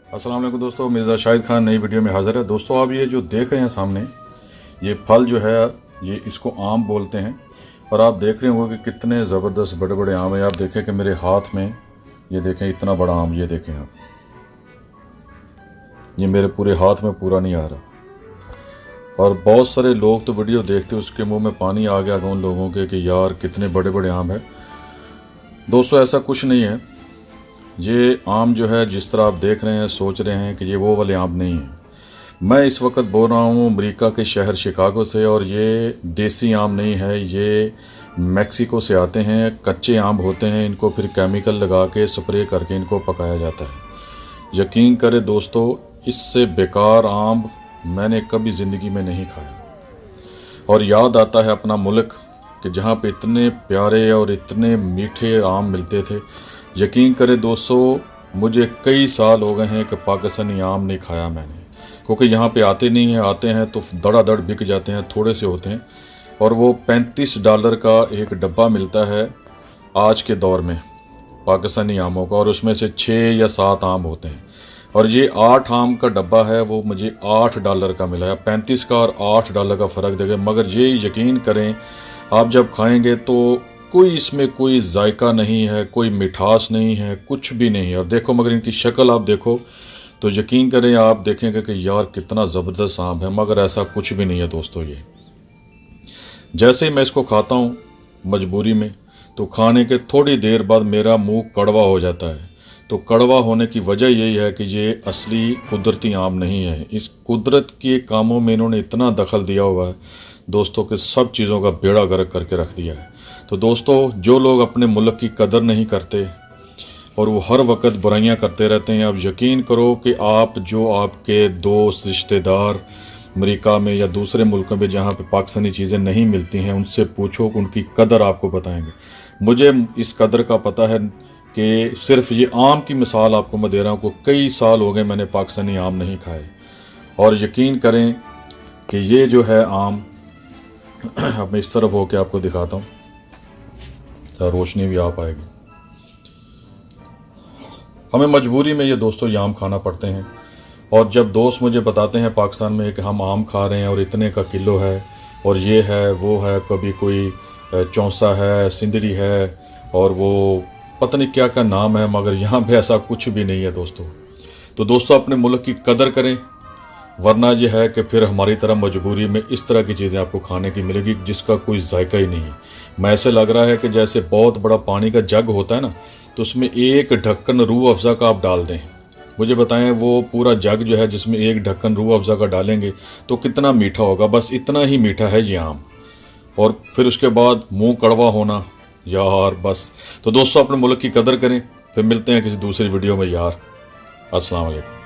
अस्सलाम वालेकुम दोस्तों, मिर्ज़ा शाहिद खान नई वीडियो में हाज़िर है। दोस्तों आप ये जो देख रहे हैं सामने, ये फल जो है ये इसको आम बोलते हैं। और आप देख रहे होंगे कि कितने ज़बरदस्त बड़े बड़े आम हैं। आप देखें कि मेरे हाथ में ये देखें इतना बड़ा आम, ये देखें आप, ये मेरे पूरे हाथ में पूरा नहीं आ रहा। और बहुत सारे लोग तो वीडियो देखते उसके मुंह में पानी आ गया उन लोगों के कि यार कितने बड़े बड़े आम हैं। दोस्तों ऐसा कुछ नहीं है। ये आम जो है जिस तरह आप देख रहे हैं, सोच रहे हैं कि ये वो वाले आम नहीं हैं। मैं इस वक्त बोल रहा हूँ अमेरिका के शहर शिकागो से, और ये देसी आम नहीं है, ये मैक्सिको से आते हैं। कच्चे आम होते हैं, इनको फिर केमिकल लगा के स्प्रे करके इनको पकाया जाता है। यकीन करें दोस्तों, इससे बेकार आम मैंने कभी ज़िंदगी में नहीं खाया। और याद आता है अपना मुल्क कि जहाँ पे इतने प्यारे और इतने मीठे आम मिलते थे। यकीन करें दोस्तों, मुझे कई साल हो गए हैं कि पाकिस्तानी आम नहीं खाया मैंने, क्योंकि यहाँ पे आते नहीं हैं, आते हैं तो धड़ाधड़ बिक जाते हैं, थोड़े से होते हैं। और वो $35 का एक डब्बा मिलता है आज के दौर में पाकिस्तानी आमों का, और उसमें से 6 या 7 आम होते हैं। और ये 8 आम का डब्बा है, वो मुझे $8 का मिला है। 35 का और $8 का फ़र्क देगा। मगर ये यकीन करें, आप जब खाएंगे तो कोई इसमें कोई जायका नहीं है, कोई मिठास नहीं है, कुछ भी नहीं है। और देखो, मगर इनकी शक्ल आप देखो तो यकीन करें आप देखेंगे कि यार कितना ज़बरदस्त आम है। मगर ऐसा कुछ भी नहीं है दोस्तों। ये जैसे ही मैं इसको खाता हूँ मजबूरी में, तो खाने के थोड़ी देर बाद मेरा मुंह कड़वा हो जाता है। तो कड़वा होने की वजह यही है कि ये असली कुदरती आम नहीं है। इस कुदरत के कामों में इन्होंने इतना दखल दिया हुआ है दोस्तों कि सब चीज़ों का बेड़ा गर्क करके रख दिया है। तो दोस्तों, जो लोग अपने मुल्क की कदर नहीं करते और वो हर वक्त बुराइयां करते रहते हैं, अब यकीन करो कि आप जो आपके दोस्त रिश्तेदार अमेरिका में या दूसरे मुल्कों में जहाँ पे पाकिस्तानी चीज़ें नहीं मिलती हैं, उनसे पूछो कि उनकी कदर आपको बताएंगे। मुझे इस कदर का पता है कि सिर्फ ये आम की मिसाल आपको मैं दे रहा हूँ कि कई साल हो गए मैंने पाकिस्तानी आम नहीं खाए। और यकीन करें कि ये जो है आम अब मैं इस तरफ होकर आपको दिखाता हूँ, रोशनी भी आ पाएगी। हमें मजबूरी में ये दोस्तों ये आम खाना पड़ते हैं। और जब दोस्त मुझे बताते हैं पाकिस्तान में कि हम आम खा रहे हैं और इतने का किलो है और ये है वो है, कभी कोई चौंसा है, सिंदड़ी है, और वो पता नहीं क्या क्या नाम है, मगर यहाँ पे ऐसा कुछ भी नहीं है दोस्तों। तो दोस्तों अपने मुल्क की कदर करें, वरना ये है कि फिर हमारी तरह मजबूरी में इस तरह की चीज़ें आपको खाने की मिलेगी जिसका कोई जायका ही नहीं है। मैं ऐसे लग रहा है कि जैसे बहुत बड़ा पानी का जग होता है ना, तो उसमें एक ढक्कन रूह अफ़ज़ा का आप डाल दें। मुझे बताएं वो पूरा जग जो है जिसमें एक ढक्कन रूह अफ़ज़ा का डालेंगे तो कितना मीठा होगा। बस इतना ही मीठा है ये आम, और फिर उसके बाद मुंह कड़वा होना यार बस। तो दोस्तों अपने मुल्क की कदर करें। फिर मिलते हैं किसी दूसरी वीडियो में यार। अस्सलाम वालेकुम।